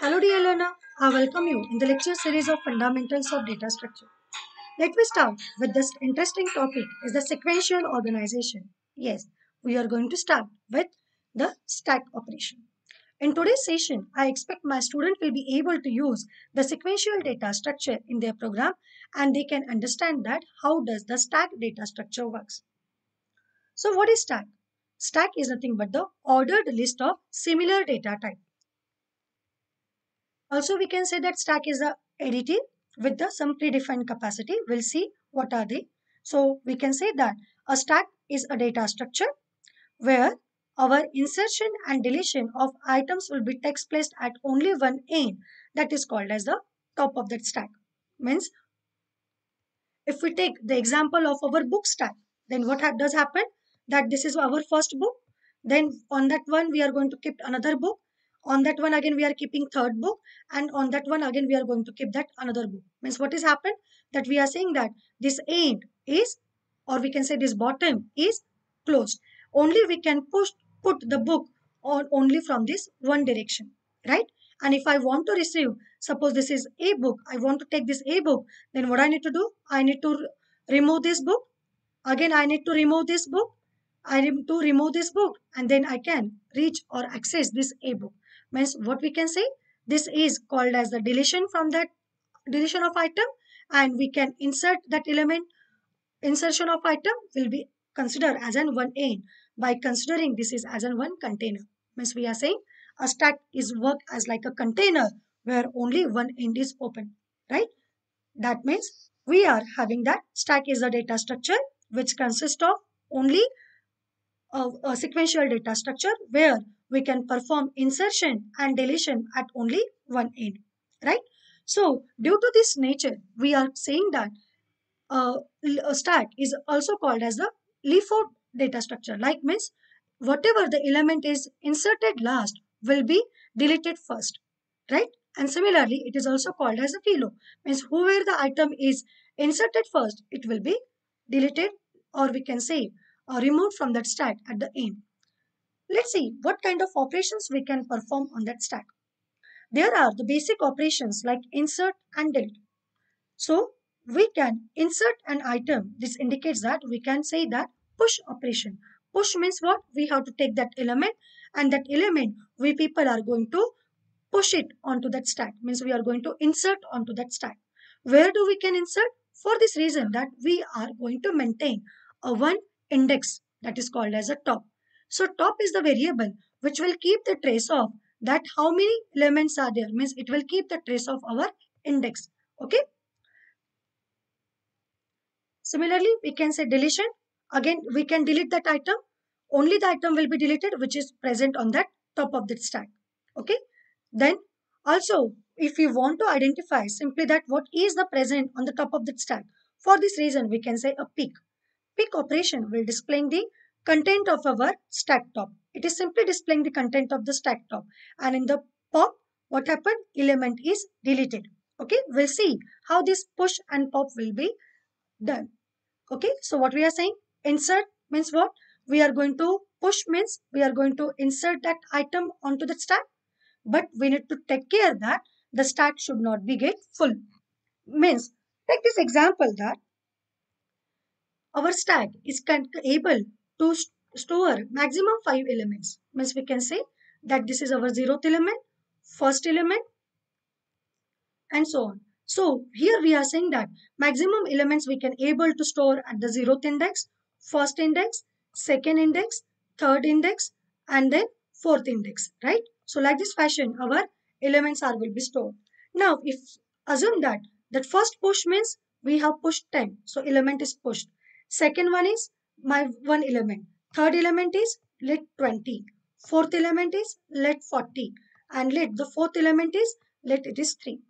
Hello dear learner, I welcome you in the lecture series of Fundamentals of Data Structure. Let me start with this interesting topic is the sequential organization. Yes, we are going to start with the stack operation. In today's session, I expect my student will be able to use the sequential data structure in their program and they can understand that how does the stack data structure works. So what is stack? Stack is nothing but the ordered list of similar data type. Also, we can say that stack is a additive with the some predefined capacity. We'll see what are they. So we can say that a stack is a data structure where our insertion and deletion of items will be takes place at only one end. That is called as the top of that stack. Means if we take the example of our book stack, then what does happen? That this is our first book. Then on that one we are going to keep another book. On that one again we are keeping third book, and on that one again we are going to keep that another book. Means what is happened? That we are saying that this end is, or we can say this bottom is closed. Only we can put the book on only from this one direction, right? And if I want to receive, suppose this is a book, I want to take this a book, then what I need to do? I need to remove this book. Again, I need to remove this book. I need to remove this book, and then I can reach or access this a book. Means what we can say? This is called as the deletion from that deletion of item, and we can insert that element. Insertion of item will be considered as an one end by considering this is as an one container. Means we are saying a stack is work as like a container where only one end is open, right? That means we are having that stack is a data structure which consists of only a sequential data structure where we can perform insertion and deletion at only one end, right? So due to this nature, we are saying that uh, a stack is also called as the LIFO data structure. Like means whatever the element is inserted last will be deleted first, right? And similarly, it is also called as a FILO. Means whoever the item is inserted first, it will be deleted, or we can say removed from that stack at the end. Let's see what kind of operations we can perform on that stack. There are the basic operations like insert and delete. So we can insert an item. This indicates that we can say that push operation. Push means what? We have to take that element, and that element we people are going to push it onto that stack. Means we are going to insert onto that stack. Where do we can insert? For this reason that we are going to maintain a one index that is called as a top. So top is the variable which will keep the trace of that how many elements are there. Means it will keep the trace of our index. Okay. Similarly, we can say deletion. Again, we can delete that item. Only the item will be deleted which is present on that top of the stack. Okay. Then also, if you want to identify simply that what is the present on the top of that stack, for this reason we can say a pick. Pick operation will displaying the content of our stack top. It is simply displaying the content of the stack top. And in the pop, what happened? Element is deleted. Okay. We'll see how this push and pop will be done. Okay, so what we are saying, insert means what? We are going to push means we are going to insert that item onto the stack, but we need to take care that the stack should not be get full. Means take this example that our stack is able to store maximum 5 elements. Means we can say that this is our zeroth element, first element, and so on. So here we are saying that maximum elements we can able to store at the zeroth index, first index, second index, third index, and then fourth index, right? So like this fashion, our elements are will be stored. Now, if assume that first push means we have pushed 10, so element is pushed. Second one is my one element. Third element is let 20. Fourth element is let 40, and let the fourth element is let it is 3.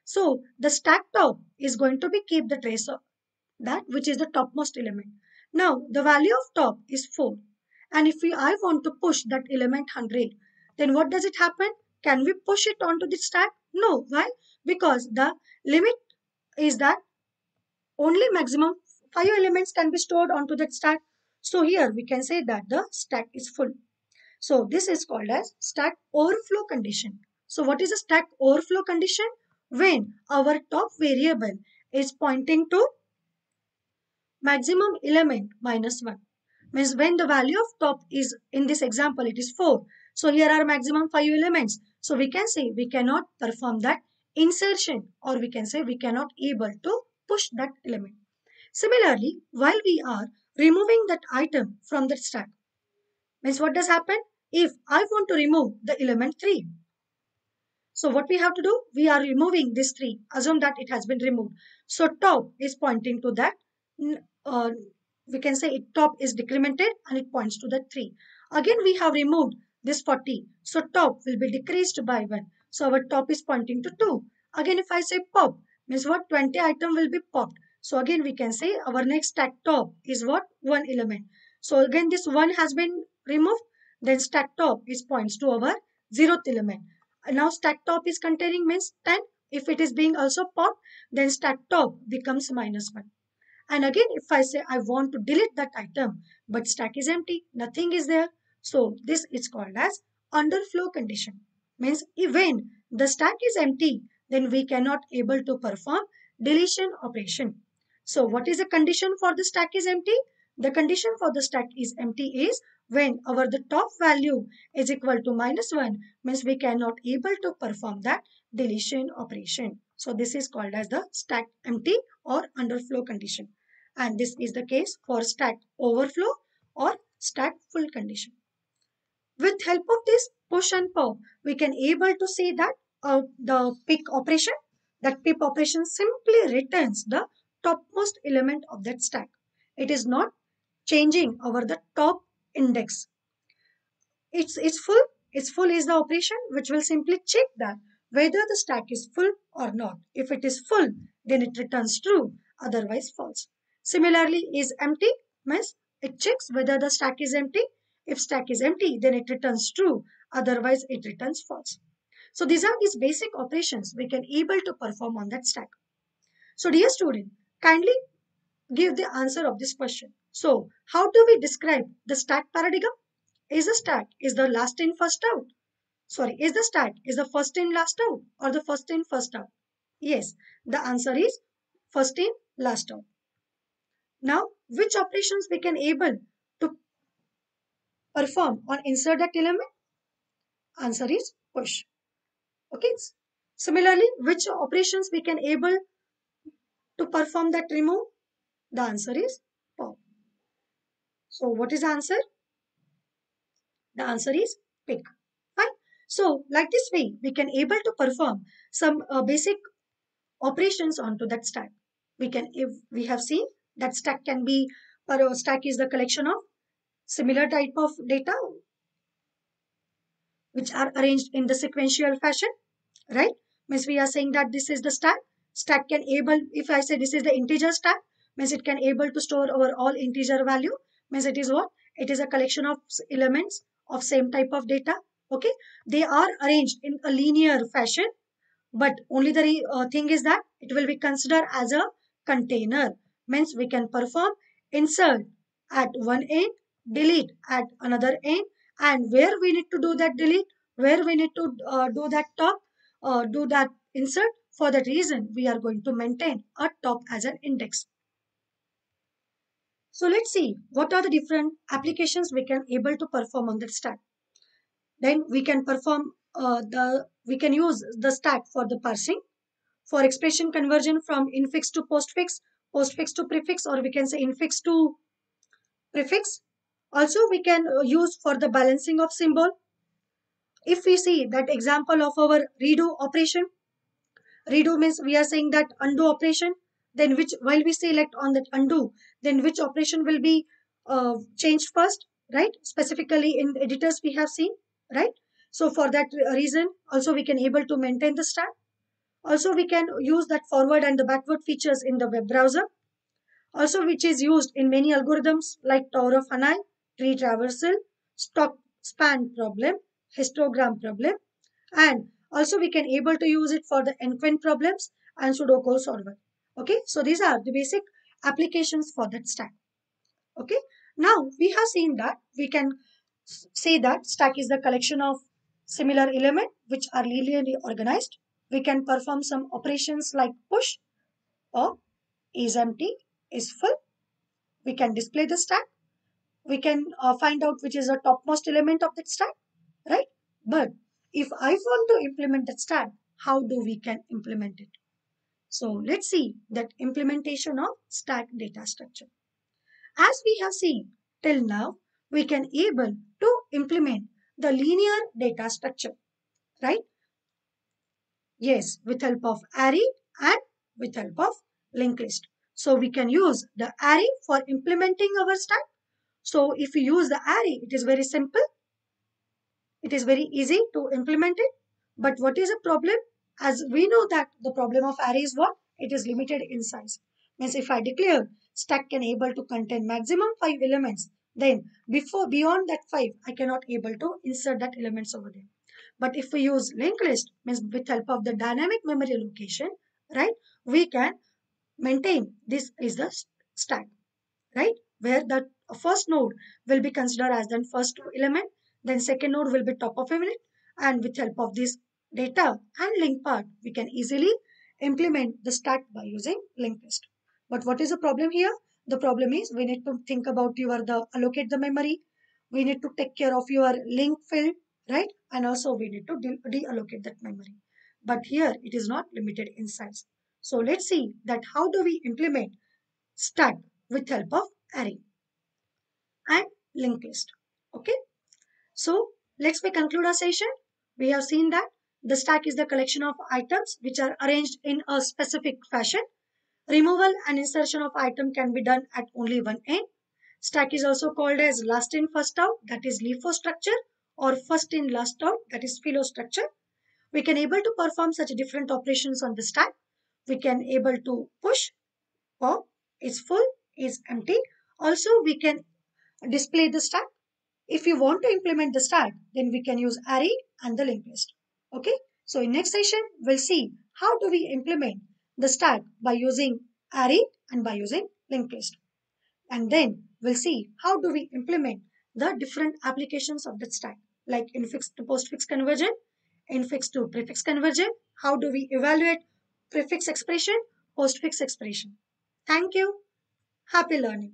So the stack top is going to be keep the trace of that which is the topmost element. Now the value of top is 4. And if I want to push that element 100, then what does it happen? Can we push it onto the stack? No. Why? Because the limit is that only maximum 5 elements can be stored onto that stack. So here we can say that the stack is full. So this is called as stack overflow condition. So what is a stack overflow condition? When our top variable is pointing to maximum element minus 1. Means when the value of top is, in this example, it is 4. So here are maximum 5 elements. So we can say we cannot perform that insertion, or we can say we cannot able to push that element. Similarly, while we are removing that item from the stack, means what does happen? If I want to remove the element 3, so what we have to do? We are removing this 3. Assume that it has been removed. So top is pointing to that. Uh, we can say top is decremented and it points to the 3. Again we have removed this 40. So top will be decreased by 1. So our top is pointing to 2. Again if I say pop, means what? 20 item will be popped. So again we can say our next stack top is what? 1 element. So again this 1 has been removed. Then stack top is points to our 0th element. Now stack top is containing means 10. If it is being also popped, then stack top becomes minus 1. And again, if I say I want to delete that item, but stack is empty, nothing is there. So this is called as underflow condition. Means when the stack is empty, then we cannot able to perform deletion operation. So what is the condition for the stack is empty? The condition for the stack is empty is when our the top value is equal to minus 1, means we cannot able to perform that deletion operation. So this is called as the stack empty or underflow condition. And this is the case for stack overflow or stack full condition. With help of this push and pop, we can able to see that the pick operation, that pip operation simply returns the topmost element of that stack. It is not changing over the top index. It's full. It's full is the operation which will simply check that whether the stack is full or not. If it is full, then it returns true, otherwise false. Similarly, is empty means it checks whether the stack is empty. If stack is empty, then it returns true, otherwise it returns false. So these are these basic operations we can able to perform on that stack. So dear student, kindly give the answer of this question. So how do we describe the stack paradigm? Is the stack is the last in first out? Sorry, is the stack is the first in last out or the first in first out? Yes, the answer is first in last out. Now, which operations we can able to perform on insert that element? Answer is push. Okay. Similarly, which operations we can able to perform that remove? The answer is pop. So, what is the answer? The answer is pick. Fine. So, like this way, we can able to perform some basic operations onto that stack. We can, if we have seen that stack can be, or stack is the collection of similar type of data which are arranged in the sequential fashion, right? Means we are saying that this is the stack. Stack can able, if I say this is the integer stack, means it can able to store our all integer value. Means it is what? It is a collection of elements of same type of data. Okay, they are arranged in a linear fashion, but only the thing is that it will be considered as a container. Means we can perform insert at one end, delete at another end, and where we need to do that delete, where we need to do that top, do that insert. For that reason, we are going to maintain a top as an index. So let's see what are the different applications we can able to perform on that stack. Then we can perform we can use the stack for the parsing, for expression conversion from infix to postfix, postfix to prefix, or we can say infix to prefix. Also, we can use for the balancing of symbol. If we see that example of our redo operation, redo means we are saying that undo operation, then which, while we select on that undo, then which operation will be changed first, right? Specifically in editors we have seen, right? So for that reason, also we can able to maintain the stack. Also, we can use that forward and the backward features in the web browser. Also, which is used in many algorithms like Tower of Hanai, tree traversal, stock span problem, histogram problem, and also we can able to use it for the nquent problems and Sudoku solver. Okay, so these are the basic applications for that stack. Okay, now we have seen that we can say that stack is the collection of similar element which are linearly organized. We can perform some operations like push or is empty, is full. We can display the stack. We can find out which is the topmost element of that stack, right? But if I want to implement that stack, how do we can implement it? So let's see that implementation of stack data structure. As we have seen till now, we can able to implement the linear data structure, right? Yes, with help of array and with help of linked list. So we can use the array for implementing our stack. So if we use the array, it is very simple. It is very easy to implement it. But what is a problem? As we know that the problem of array is what? It is limited in size. Means if I declare stack can able to contain maximum 5 elements, then beyond that 5, I cannot able to insert that elements over there. But if we use linked list, means with help of the dynamic memory allocation, right, we can maintain this is the stack, right? Where the first node will be considered as the first element, then second node will be top of element, and with help of this data and link part, we can easily implement the stack by using linked list. But what is the problem here? The problem is we need to think about the allocate the memory. We need to take care of your link field, right? And also we need to deallocate that memory. But here it is not limited in size. So let's see that how do we implement stack with help of array and linked list. Okay, so let's we conclude our session. We have seen that the stack is the collection of items which are arranged in a specific fashion. Removal and insertion of item can be done at only one end. Stack is also called as last in first out, that is LIFO structure, or first in last out, that is philo structure. We can able to perform such different operations on the stack. We can able to push, pop, is full, is empty. Also, we can display the stack. If you want to implement the stack, then we can use array and the linked list. Okay. So in next session, we'll see how do we implement the stack by using array and by using linked list. And then we'll see how do we implement the different applications of that stack, like infix to postfix conversion, infix to prefix conversion. How do we evaluate prefix expression, postfix expression? Thank you. Happy learning.